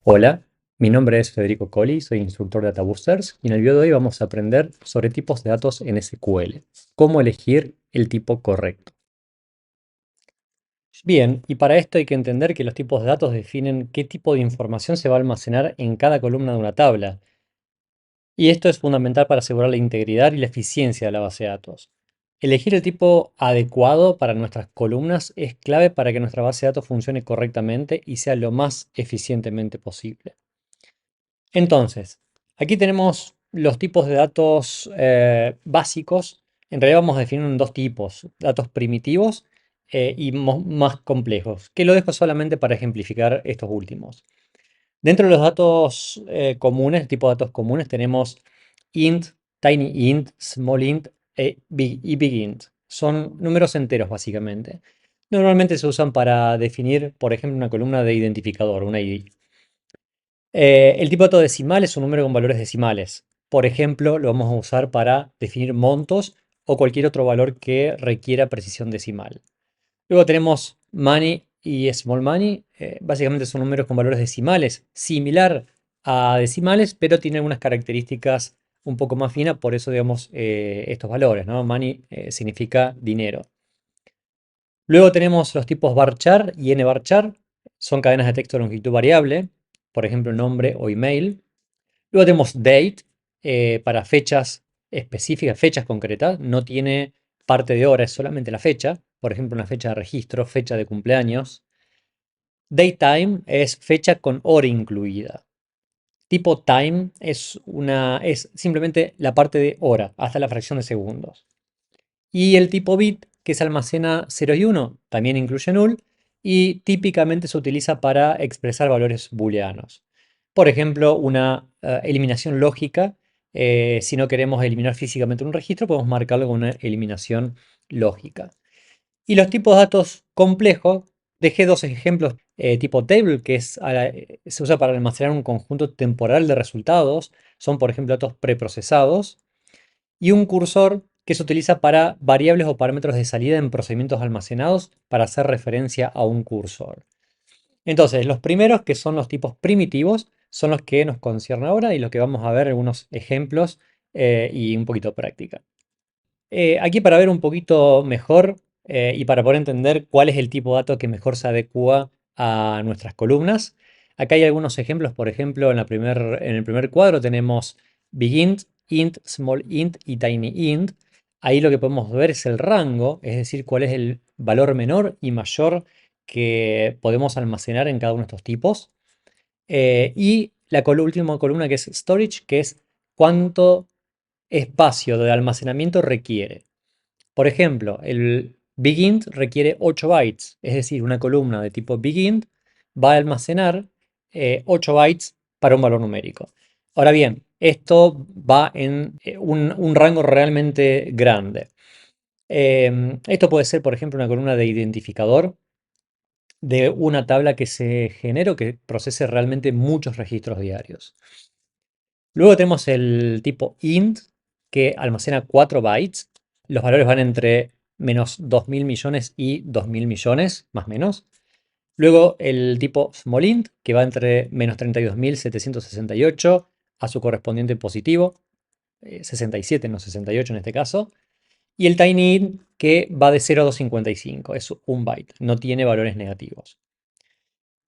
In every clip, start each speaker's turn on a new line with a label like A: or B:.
A: Hola, mi nombre es Federico Colli, soy instructor de Data Boosters y en el video de hoy vamos a aprender sobre tipos de datos en SQL, cómo elegir el tipo correcto. Bien, y para esto hay que entender que los tipos de datos definen qué tipo de información se va a almacenar en cada columna de una tabla, y esto es fundamental para asegurar la integridad y la eficiencia de la base de datos. Elegir el tipo adecuado para nuestras columnas es clave para que nuestra base de datos funcione correctamente y sea lo más eficientemente posible. Entonces, aquí tenemos los tipos de datos básicos. En realidad vamos a definir en dos tipos, datos primitivos y más complejos, que lo dejo solamente para ejemplificar estos últimos. Dentro de los datos comunes, tipo de datos comunes, tenemos int, tiny int, small int y big int. Son números enteros básicamente. Normalmente se usan para definir, por ejemplo, una columna de identificador, una ID. El tipo de dato decimal es un número con valores decimales. Por ejemplo, lo vamos a usar para definir montos o cualquier otro valor que requiera precisión decimal. Luego tenemos money y small money. Básicamente son números con valores decimales, similar a decimales, pero tienen algunas características un poco más finas, por eso digamos estos valores, ¿no? Money significa dinero. Luego tenemos los tipos varchar y nvarchar. Son cadenas de texto de longitud variable, por ejemplo, nombre o email. Luego tenemos date para fechas específicas, fechas concretas. No tiene parte de hora, es solamente la fecha. Por ejemplo, una fecha de registro, fecha de cumpleaños. Datetime es fecha con hora incluida. Tipo time es simplemente la parte de hora, hasta la fracción de segundos. Y el tipo bit, que se almacena 0 y 1, también incluye null y típicamente se utiliza para expresar valores booleanos. Por ejemplo, una eliminación lógica. Si no queremos eliminar físicamente un registro, podemos marcarlo con una eliminación lógica. Y los tipos de datos complejos, dejé dos ejemplos tipo table, que se usa para almacenar un conjunto temporal de resultados. Son, por ejemplo, datos preprocesados y un cursor que se utiliza para variables o parámetros de salida en procedimientos almacenados para hacer referencia a un cursor. Entonces, los primeros, que son los tipos primitivos, son los que nos conciernen ahora y los que vamos a ver algunos ejemplos y un poquito de práctica. Aquí para ver un poquito mejor y para poder entender cuál es el tipo de dato que mejor se adecua a nuestras columnas, acá hay algunos ejemplos. Por ejemplo, en el primer cuadro tenemos big int, small int y tiny int. Ahí lo que podemos ver es el rango, es decir, cuál es el valor menor y mayor que podemos almacenar en cada uno de estos tipos. Y la última columna, que es storage, que es cuánto espacio de almacenamiento requiere. Por ejemplo, el BigInt requiere 8 bytes, es decir, una columna de tipo BigInt va a almacenar 8 bytes para un valor numérico. Ahora bien, esto va en un rango realmente grande. Esto puede ser, por ejemplo, una columna de identificador de una tabla que se genere o que procese realmente muchos registros diarios. Luego tenemos el tipo int, que almacena 4 bytes. Los valores van entre menos 2.000 millones y 2.000 millones, más o menos. Luego el tipo small int, que va entre menos 32.768 a su correspondiente positivo, 67, no 68 en este caso. Y el tiny int, que va de 0 a 255, es un byte, no tiene valores negativos.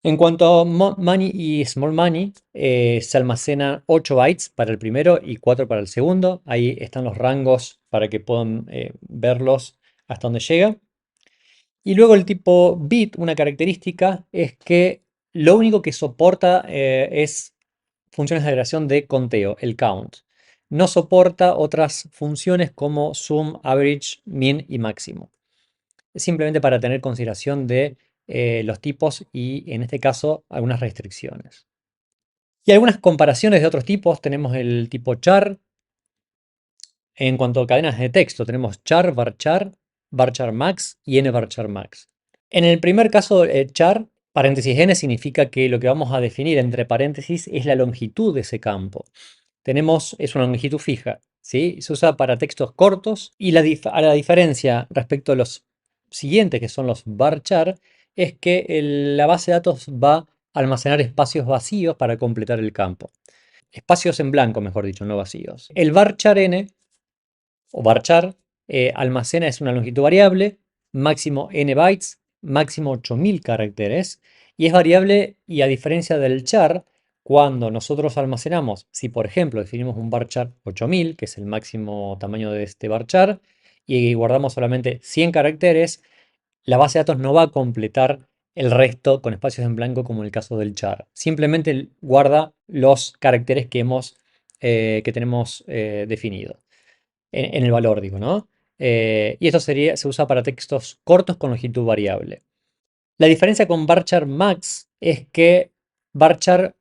A: En cuanto a money y small money, se almacenan 8 bytes para el primero y 4 para el segundo. Ahí están los rangos para que puedan verlos hasta donde llega. Y luego el tipo bit, una característica es que lo único que soporta es funciones de agregación de conteo, el count. No soporta otras funciones como sum, average, min y máximo. Es simplemente para tener consideración de los tipos y en este caso algunas restricciones. Y algunas comparaciones de otros tipos. Tenemos el tipo char. En cuanto a cadenas de texto, tenemos char, varchar max y nvarchar max. En el primer caso, char, paréntesis n, significa que lo que vamos a definir entre paréntesis es la longitud de ese campo. Es una longitud fija, ¿sí? Se usa para textos cortos y a la diferencia respecto a los siguientes, que son los varchar, es que la base de datos va almacenar espacios vacíos para completar el campo. Espacios en blanco, mejor dicho, no vacíos. El varchar n o varchar almacena es una longitud variable, máximo n bytes, máximo 8000 caracteres, y es variable y a diferencia del char, cuando nosotros almacenamos, si por ejemplo definimos un varchar 8000, que es el máximo tamaño de este varchar, y guardamos solamente 100 caracteres, la base de datos no va a completar el resto con espacios en blanco como en el caso del char. Simplemente guarda los caracteres que tenemos definido en el valor, digo, ¿no? Y esto se usa para textos cortos con longitud variable. La diferencia con varchar max es que varchar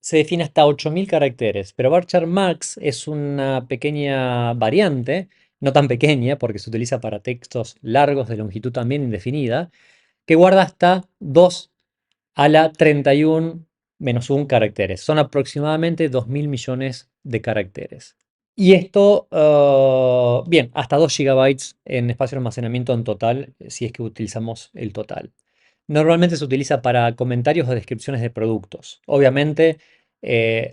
A: se define hasta 8000 caracteres, pero varchar max es una pequeña variante, no tan pequeña porque se utiliza para textos largos de longitud también indefinida, que guarda hasta 2 a la 31 menos 1 caracteres. Son aproximadamente 2000 millones de caracteres. Y esto, bien, hasta 2 gigabytes en espacio de almacenamiento en total, si es que utilizamos el total. Normalmente se utiliza para comentarios o descripciones de productos. Obviamente,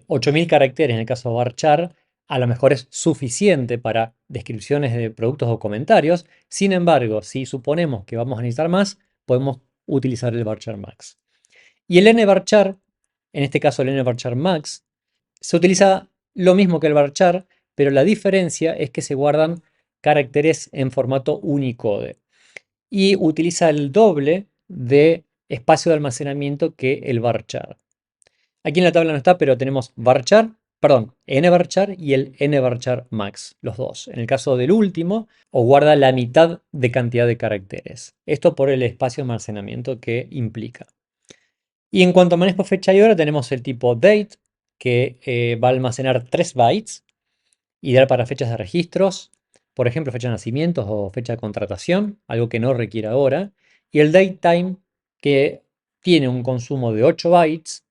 A: 8000 caracteres en el caso de varchar, a lo mejor es suficiente para descripciones de productos o comentarios. Sin embargo, si suponemos que vamos a necesitar más, podemos utilizar el varchar max. Y el nvarchar, en este caso el nvarchar max, se utiliza lo mismo que el varchar, pero la diferencia es que se guardan caracteres en formato Unicode y utiliza el doble de espacio de almacenamiento que el varchar. Aquí en la tabla no está, pero tenemos varchar, perdón, nvarchar y el nvarchar max, los dos. En el caso del último, o guarda la mitad de cantidad de caracteres. Esto por el espacio de almacenamiento que implica. Y en cuanto a manejo fecha y hora, tenemos el tipo date, que va a almacenar 3 bytes, ideal para fechas de registros, por ejemplo, fecha de nacimientos o fecha de contratación, algo que no requiere hora. Y el datetime, que tiene un consumo de 8 bytes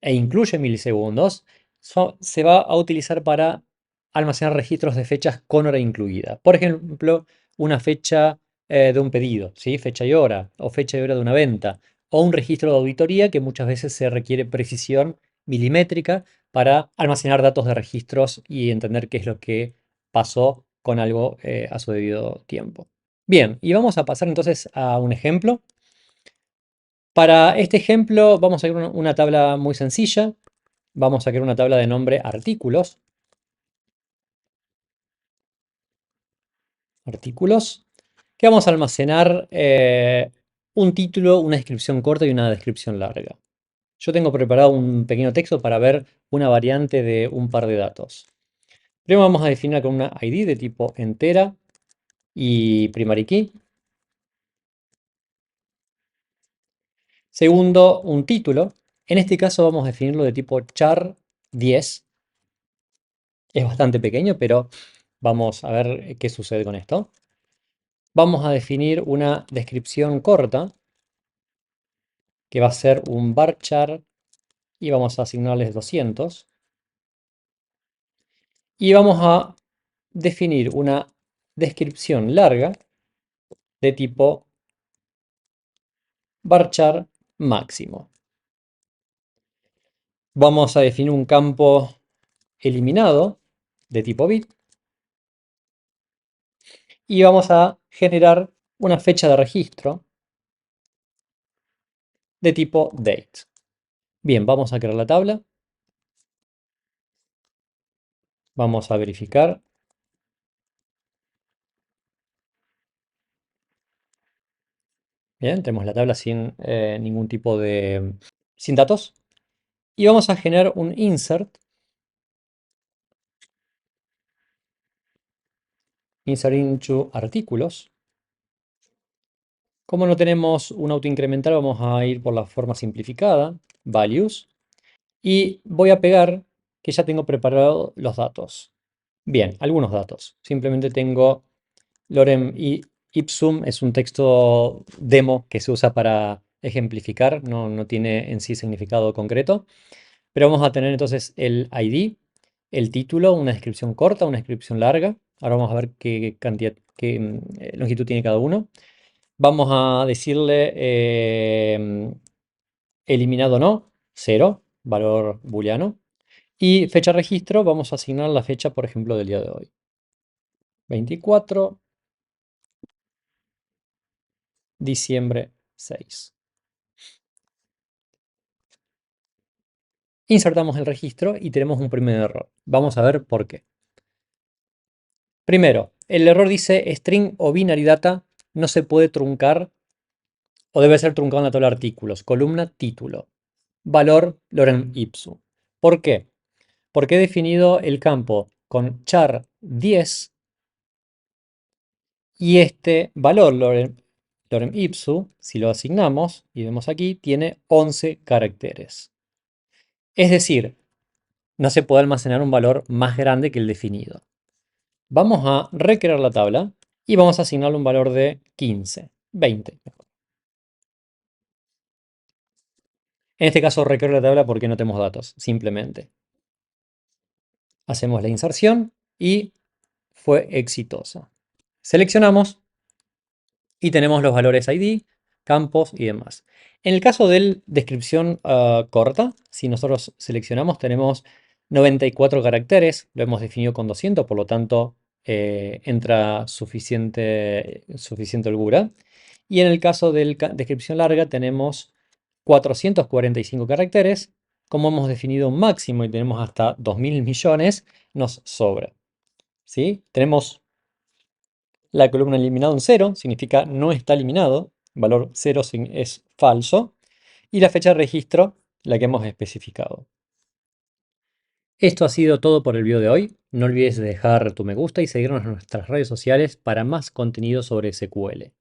A: e incluye milisegundos, se va a utilizar para almacenar registros de fechas con hora incluida. Por ejemplo, una fecha de un pedido, ¿sí? Fecha y hora, o fecha y hora de una venta, o un registro de auditoría que muchas veces se requiere precisión milimétrica para almacenar datos de registros y entender qué es lo que pasó con algo a su debido tiempo. Bien, y vamos a pasar entonces a un ejemplo. Para este ejemplo vamos a ver una tabla muy sencilla. Vamos a crear una tabla de nombre artículos. Artículos. Que vamos a almacenar un título, una descripción corta y una descripción larga. Yo tengo preparado un pequeño texto para ver una variante de un par de datos. Primero vamos a definir con una ID de tipo entera y primary key. Segundo, un título. En este caso vamos a definirlo de tipo char 10. Es bastante pequeño, pero vamos a ver qué sucede con esto. Vamos a definir una descripción corta que va a ser un varchar y vamos a asignarles 200. Y vamos a definir una descripción larga de tipo varchar máximo. Vamos a definir un campo eliminado de tipo bit y vamos a generar una fecha de registro de tipo date. Bien, vamos a crear la tabla. Vamos a verificar. Bien, tenemos la tabla sin ningún tipo de... sin datos. Y vamos a generar un insert into artículos. Como no tenemos un autoincremental, vamos a ir por la forma simplificada, values, y voy a pegar que ya tengo preparados los datos. Bien, algunos datos. Simplemente tengo lorem ipsum, es un texto demo que se usa para ejemplificar, no tiene en sí significado concreto. Pero vamos a tener entonces el ID, el título, una descripción corta, una descripción larga. Ahora vamos a ver qué cantidad, qué longitud tiene cada uno. Vamos a decirle eliminado no, 0, valor booleano. Y fecha registro, vamos a asignar la fecha, por ejemplo, del día de hoy. 24 diciembre 6. Insertamos el registro y tenemos un primer error. Vamos a ver por qué. Primero, el error dice string o binary data no se puede truncar o debe ser truncado en la tabla de artículos. Columna título. Valor lorem ipsum. ¿Por qué? Porque he definido el campo con char 10 y este valor lorem ipsum, si lo asignamos y vemos aquí, tiene 11 caracteres. Es decir, no se puede almacenar un valor más grande que el definido. Vamos a recrear la tabla y vamos a asignarle un valor de 15, 20 mejor. En este caso recreo la tabla porque no tenemos datos, simplemente. Hacemos la inserción y fue exitosa. Seleccionamos y tenemos los valores ID, campos y demás. En el caso de descripción corta, si nosotros seleccionamos tenemos 94 caracteres, lo hemos definido con 200, por lo tanto entra suficiente holgura. Y en el caso de descripción larga tenemos 445 caracteres. Como hemos definido un máximo y tenemos hasta 2000 millones, nos sobra. ¿Sí? Tenemos la columna eliminado en 0, significa no está eliminado, valor 0 es falso, y la fecha de registro, la que hemos especificado. Esto ha sido todo por el video de hoy. No olvides dejar tu me gusta y seguirnos en nuestras redes sociales para más contenido sobre SQL.